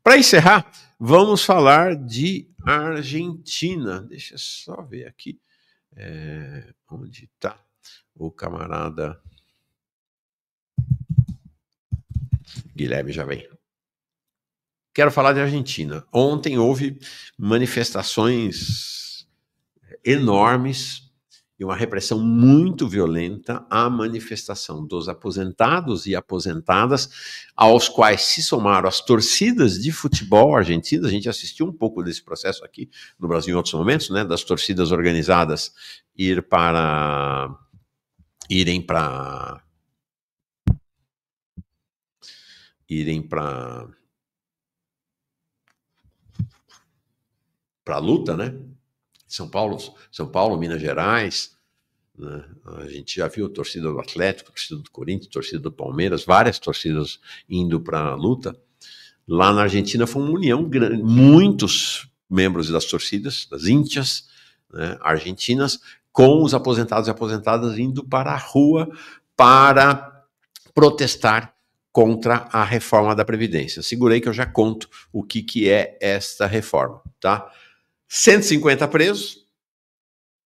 Para encerrar, vamos falar de Argentina. Deixa eu só ver aqui onde está o camarada Guilherme, já vem. Quero falar de Argentina. Ontem houve manifestações enormes e uma repressão muito violenta à manifestação dos aposentados e aposentadas, aos quais se somaram as torcidas de futebol argentinas. A gente assistiu um pouco desse processo aqui no Brasil em outros momentos, né, das torcidas organizadas irem para a luta, né? São Paulo, Minas Gerais, né? A gente já viu a torcida do Atlético, a torcida do Corinthians, a torcida do Palmeiras, várias torcidas indo para a luta. Lá na Argentina foi uma união grande, muitos membros das torcidas, das íntias, né, argentinas, com os aposentados e aposentadas indo para a rua para protestar contra a reforma da Previdência. Segurei que eu já conto o que é esta reforma, tá? 150 presos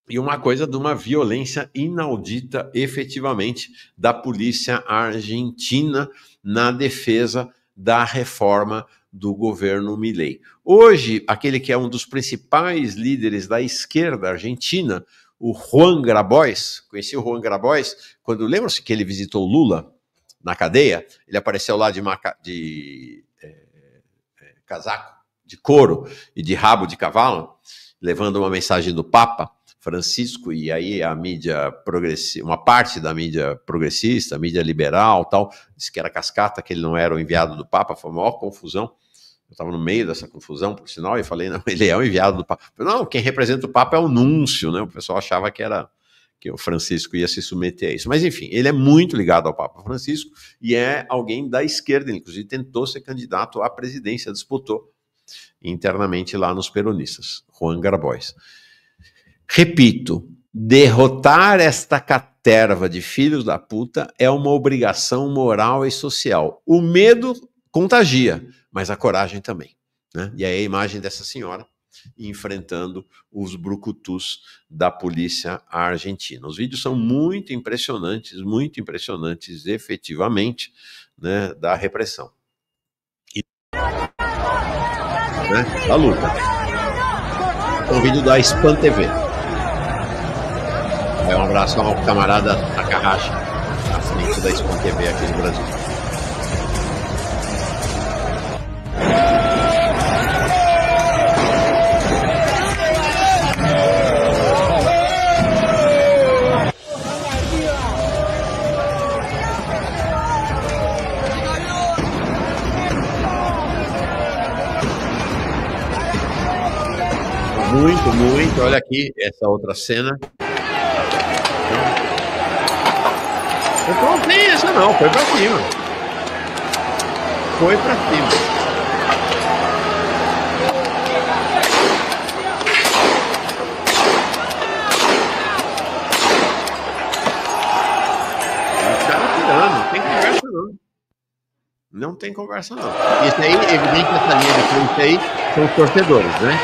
e uma coisa de uma violência inaudita, efetivamente, da polícia argentina na defesa da reforma do governo Milei. Hoje, aquele que é um dos principais líderes da esquerda argentina, o Juan Grabois, conheci o Juan Grabois, quando lembra-se que ele visitou Lula na cadeia, ele apareceu lá de casaco de couro e de rabo de cavalo, levando uma mensagem do Papa Francisco, e aí a mídia progressista, uma parte da mídia progressista, a mídia liberal, tal, disse que era cascata, que ele não era o enviado do Papa, foi uma maior confusão. Eu estava no meio dessa confusão, por sinal, e falei, não, ele é o enviado do Papa. Não, quem representa o Papa é o núncio, né? O pessoal achava que o Francisco ia se submeter a isso. Mas, enfim, ele é muito ligado ao Papa Francisco e é alguém da esquerda, ele, inclusive tentou ser candidato à presidência, disputou internamente lá nos peronistas, Juan Grabois. Repito, derrotar esta caterva de filhos da puta é uma obrigação moral e social. O medo contagia, mas a coragem também, né? E aí a imagem dessa senhora enfrentando os brucutus da polícia argentina. Os vídeos são muito impressionantes efetivamente, né, da repressão. E, né, da luta. Um vídeo da Spam TV. Um abraço ao camarada Takahashi, à frente da Spam TV aqui no Brasil. Muito, olha aqui essa outra cena. Não tem essa não, foi pra cima. Foi pra cima. O cara tirando, não tem conversa não. Não tem conversa não. Isso aí, evidente que essa linha de frente aí são os torcedores, né?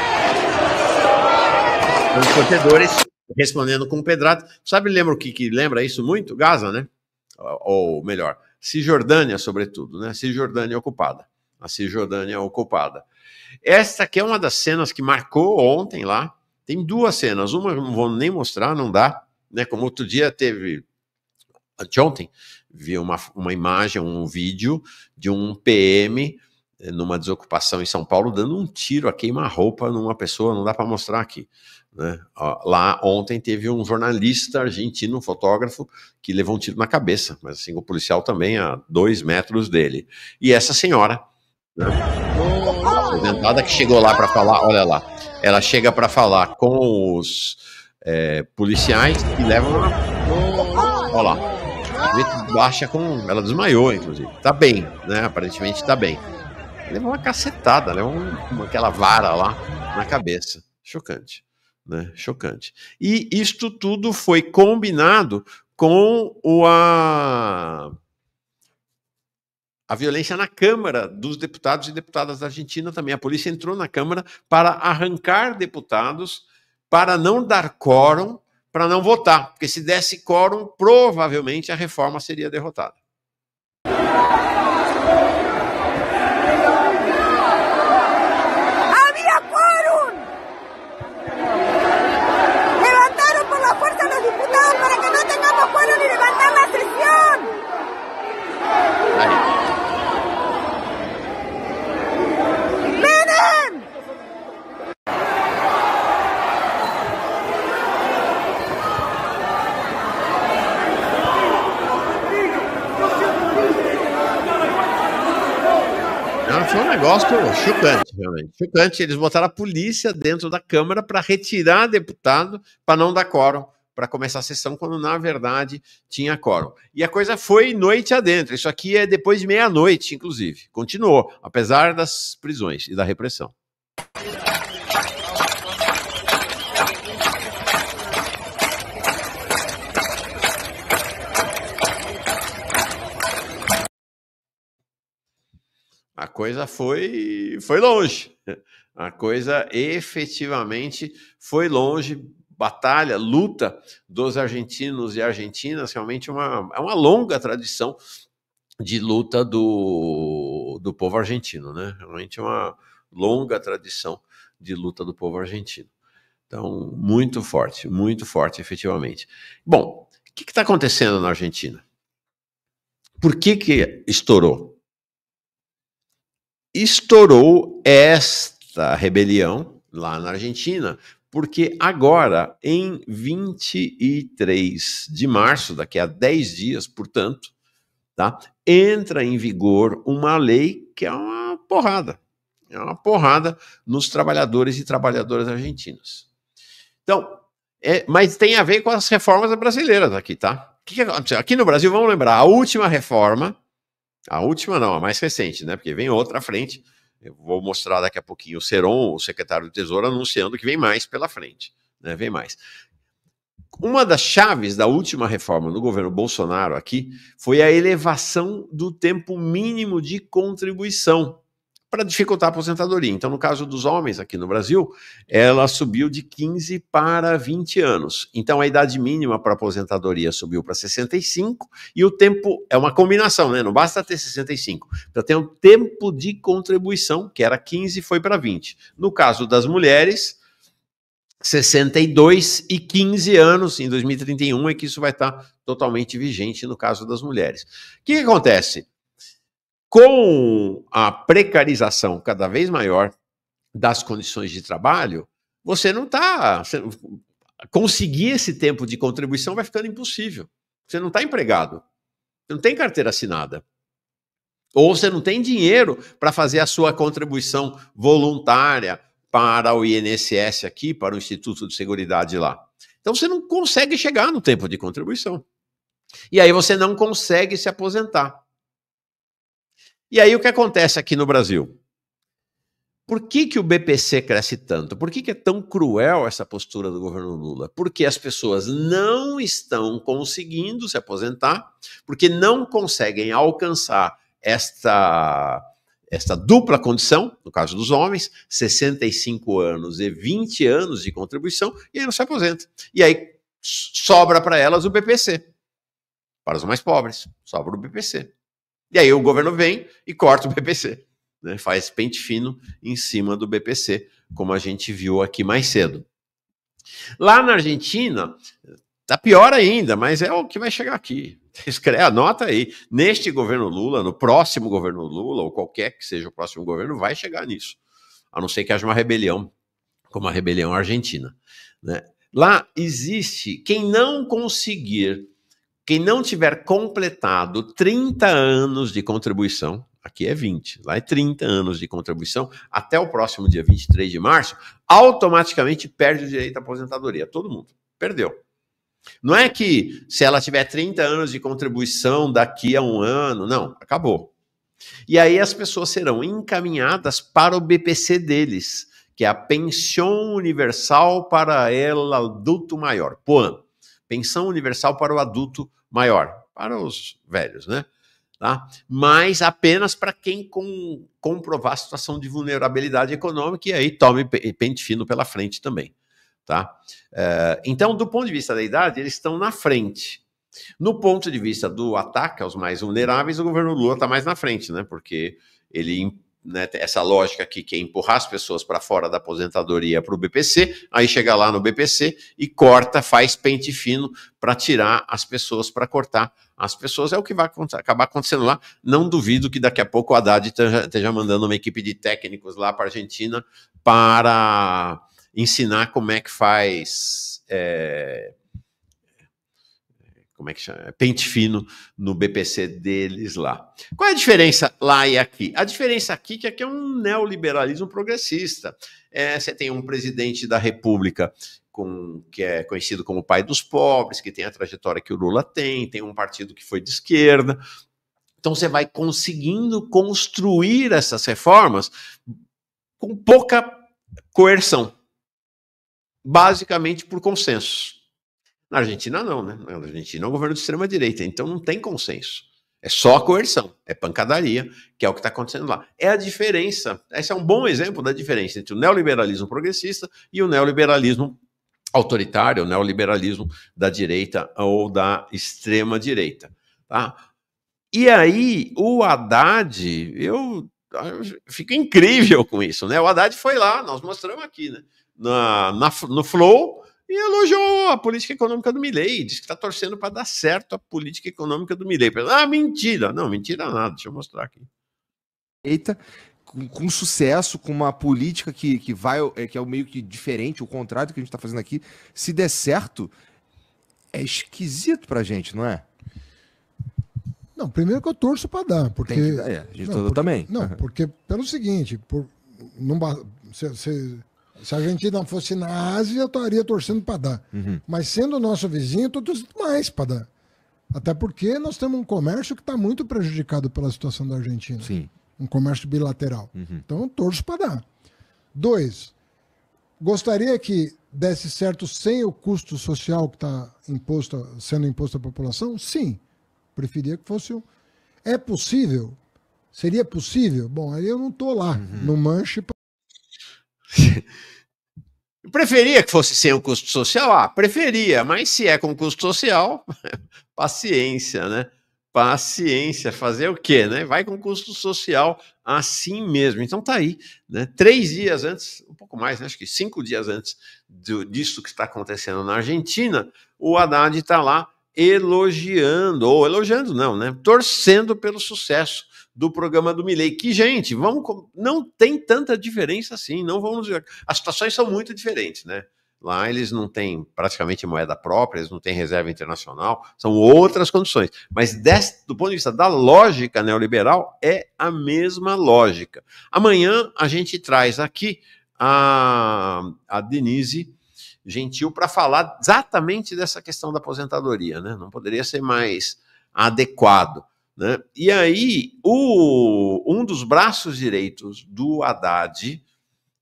São os torcedores respondendo com pedrada. Sabe, lembra o que lembra isso muito? Gaza, né? Ou melhor, Cisjordânia, sobretudo, né? Cisjordânia ocupada. A Cisjordânia ocupada. Esta aqui é uma das cenas que marcou ontem lá. Tem duas cenas. Uma eu não vou nem mostrar, não dá. Né? Como outro dia teve... Anteontem, vi uma imagem, um vídeo de um PM numa desocupação em São Paulo dando um tiro a queima-roupa numa pessoa, não dá para mostrar aqui. Né? Lá ontem teve um jornalista argentino, um fotógrafo, que levou um tiro na cabeça, mas assim, o policial também a 2 metros dele. E essa senhora, né, aposentada, que chegou lá para falar, olha lá, ela chega para falar com os policiais e leva uma... Olha lá, baixa com... Ela desmaiou, inclusive. Tá bem, né? Aparentemente tá bem. Levou uma cacetada, levou aquela vara lá na cabeça. Chocante. Né? Chocante. E isto tudo foi combinado com a violência na Câmara dos deputados e deputadas da Argentina também. A polícia entrou na Câmara para arrancar deputados, para não dar quórum, para não votar, porque se desse quórum, provavelmente a reforma seria derrotada. ¡Había quórum! Levantaron por la fuerza a los diputados para que no tengamos quórum y levantar la sesión. Aí. Foi um negócio chocante, realmente. Chocante. Eles botaram a polícia dentro da Câmara para retirar deputado, para não dar quórum, para começar a sessão, quando na verdade tinha quórum. E a coisa foi noite adentro. Isso aqui é depois de meia-noite, inclusive. Continuou, apesar das prisões e da repressão. A coisa foi longe. A coisa efetivamente foi longe. Batalha, luta dos argentinos e argentinas, realmente é uma longa tradição de luta do povo argentino, né? Realmente é uma longa tradição de luta do povo argentino. Então, muito forte, efetivamente. Bom, o que está acontecendo na Argentina? Por que estourou? Estourou esta rebelião lá na Argentina, porque agora, em 23 de março, daqui a 10 dias, portanto, tá, entra em vigor uma lei que é uma porrada. É uma porrada nos trabalhadores e trabalhadoras argentinos. Então, mas tem a ver com as reformas brasileiras aqui, tá? Aqui no Brasil, vamos lembrar, a última reforma, a última não, a mais recente, né? Porque vem outra à frente. Eu vou mostrar daqui a pouquinho o Seron, o secretário do Tesouro, anunciando que vem mais pela frente, né? Vem mais. Uma das chaves da última reforma do governo Bolsonaro aqui foi a elevação do tempo mínimo de contribuição para dificultar a aposentadoria. Então, no caso dos homens aqui no Brasil, ela subiu de 15 para 20 anos. Então, a idade mínima para aposentadoria subiu para 65 e o tempo é uma combinação, né? Não basta ter 65. Então, tem um tempo de contribuição, que era 15, foi para 20. No caso das mulheres, 62 e 15 anos, em 2031 é que isso vai estar totalmente vigente no caso das mulheres. O que acontece? Com a precarização cada vez maior das condições de trabalho, você não está... Conseguir esse tempo de contribuição vai ficando impossível. Você não está empregado, você não tem carteira assinada. Ou você não tem dinheiro para fazer a sua contribuição voluntária para o INSS aqui, para o Instituto de Seguridade lá. Então você não consegue chegar no tempo de contribuição. E aí você não consegue se aposentar. E aí o que acontece aqui no Brasil? Por que o BPC cresce tanto? Por que é tão cruel essa postura do governo Lula? Porque as pessoas não estão conseguindo se aposentar, porque não conseguem alcançar esta dupla condição, no caso dos homens, 65 anos e 20 anos de contribuição, e aí não se aposenta. E aí sobra para elas o BPC. Para os mais pobres, sobra o BPC. E aí o governo vem e corta o BPC, né? Faz pente fino em cima do BPC, como a gente viu aqui mais cedo. Lá na Argentina, tá pior ainda, mas é o que vai chegar aqui. Anota aí, neste governo Lula, no próximo governo Lula, ou qualquer que seja o próximo governo, vai chegar nisso. A não ser que haja uma rebelião, como a rebelião argentina, né? Lá existe, quem não tiver completado 30 anos de contribuição, aqui é 20, lá é 30 anos de contribuição, até o próximo dia 23 de março, automaticamente perde o direito à aposentadoria. Todo mundo perdeu. Não é que se ela tiver 30 anos de contribuição daqui a um ano, não, acabou. E aí as pessoas serão encaminhadas para o BPC deles, que é a Pensão Universal para o Adulto Maior, PUAM. Pensão Universal para o Adulto Maior, para os velhos, né? tá? Mas apenas para quem comprovar a situação de vulnerabilidade econômica, e aí tome pente fino pela frente também. Tá? Então, do ponto de vista da idade, eles estão na frente. No ponto de vista do ataque aos mais vulneráveis, o governo Lula está mais na frente, né? Porque ele, né, essa lógica aqui que é empurrar as pessoas para fora da aposentadoria para o BPC, aí chega lá no BPC e corta, faz pente fino para tirar as pessoas, para cortar as pessoas. É o que vai acabar acontecendo lá. Não duvido que daqui a pouco o Haddad esteja mandando uma equipe de técnicos lá para a Argentina para ensinar como é que faz como é que chama? Pente fino no BPC deles lá. Qual é a diferença lá e aqui? A diferença aqui é que aqui é um neoliberalismo progressista. Você tem um presidente da República que é conhecido como o pai dos pobres, que tem a trajetória que o Lula tem um partido que foi de esquerda. Então você vai conseguindo construir essas reformas com pouca coerção, basicamente por consenso. Na Argentina não, né? Na Argentina é um governo de extrema-direita, então não tem consenso. É só coerção, é pancadaria, que é o que está acontecendo lá. É a diferença, esse é um bom exemplo da diferença entre o neoliberalismo progressista e o neoliberalismo autoritário, o neoliberalismo da direita ou da extrema-direita. Tá? E aí, o Haddad, eu fico incrível com isso, né? O Haddad foi lá, nós mostramos aqui, né? No Flow, e elogiou a política econômica do Milei, disse que está torcendo para dar certo a política econômica do Milei. Mentira! Não, mentira nada, deixa eu mostrar aqui. Eita, com sucesso, com uma política que é o meio que diferente, o contrário do que a gente está fazendo aqui. Se der certo, é esquisito pra gente, não é? Não, primeiro que eu torço para dar, porque... Eu também. Não, porque pelo seguinte, se a Argentina fosse na Ásia, eu estaria torcendo para dar. Uhum. Mas sendo nosso vizinho, eu estou torcendo mais para dar. Até porque nós temos um comércio que está muito prejudicado pela situação da Argentina. Sim. Um comércio bilateral. Uhum. Então eu torço para dar. 2, gostaria que desse certo sem o custo social que está sendo imposto à população? Sim. Preferia que fosse um... É possível? Seria possível? Bom, aí eu não estou lá, no manche. Eu preferia que fosse sem o custo social? Preferia, mas se é com custo social, paciência, né? Paciência, fazer o quê, né? Vai com custo social assim mesmo. Então tá aí, né? 3 dias antes, um pouco mais, né? Acho que 5 dias antes disso que está acontecendo na Argentina, o Haddad está lá elogiando não, né? Torcendo pelo sucesso do programa do Milei, que, gente, não tem tanta diferença assim, não vamos dizer. As situações são muito diferentes, né? Lá eles não têm praticamente moeda própria, eles não têm reserva internacional, são outras condições. Mas do ponto de vista da lógica neoliberal, é a mesma lógica. Amanhã a gente traz aqui a Denise Gentil para falar exatamente dessa questão da aposentadoria, né? Não poderia ser mais adequado. Né? E aí, um dos braços direitos do Haddad,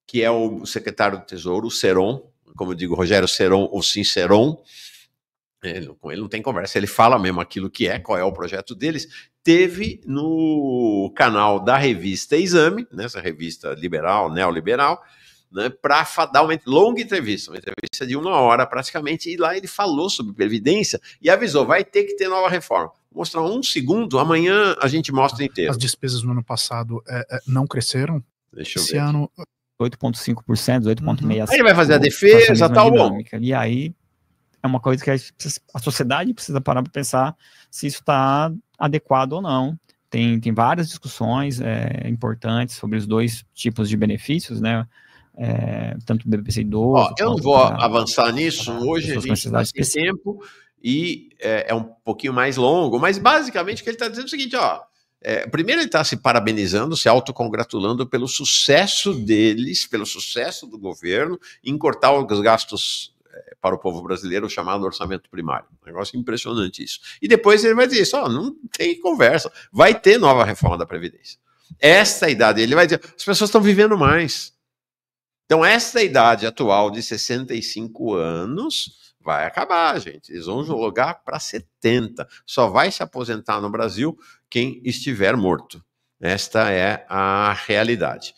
que é o secretário do Tesouro, o Seron, como eu digo, Rogério Seron, ou Sinceron, com ele não tem conversa, ele fala mesmo aquilo que qual é o projeto deles, teve no canal da revista Exame, nessa revista liberal, neoliberal, né, para dar uma longa entrevista, uma entrevista de 1 hora praticamente, e lá ele falou sobre Previdência e avisou, vai ter que ter nova reforma. Vou mostrar 1 segundo, amanhã a gente mostra inteiro. As despesas no ano passado não cresceram? Deixa eu Esse ver. ano... 8,5%, 8,6%. Aí ele vai fazer a defesa, tal, bom. E aí é uma coisa que a sociedade precisa parar para pensar se isso está adequado ou não. Tem várias discussões importantes sobre os 2 tipos de benefícios, né? Tanto do BPC idoso... eu não vou avançar nisso, hoje a gente está sem tempo e é um pouquinho mais longo, mas basicamente o que ele está dizendo é o seguinte, primeiro ele está se parabenizando, se autocongratulando pelo sucesso deles, pelo sucesso do governo em cortar os gastos para o povo brasileiro, o chamado orçamento primário. Um negócio impressionante isso. E depois ele vai dizer isso, não tem conversa, vai ter nova reforma da Previdência. Essa idade, ele vai dizer, as pessoas estão vivendo mais. Então, essa idade atual de 65 anos vai acabar, gente. Eles vão jogar para 70. Só vai se aposentar no Brasil quem estiver morto. Esta é a realidade.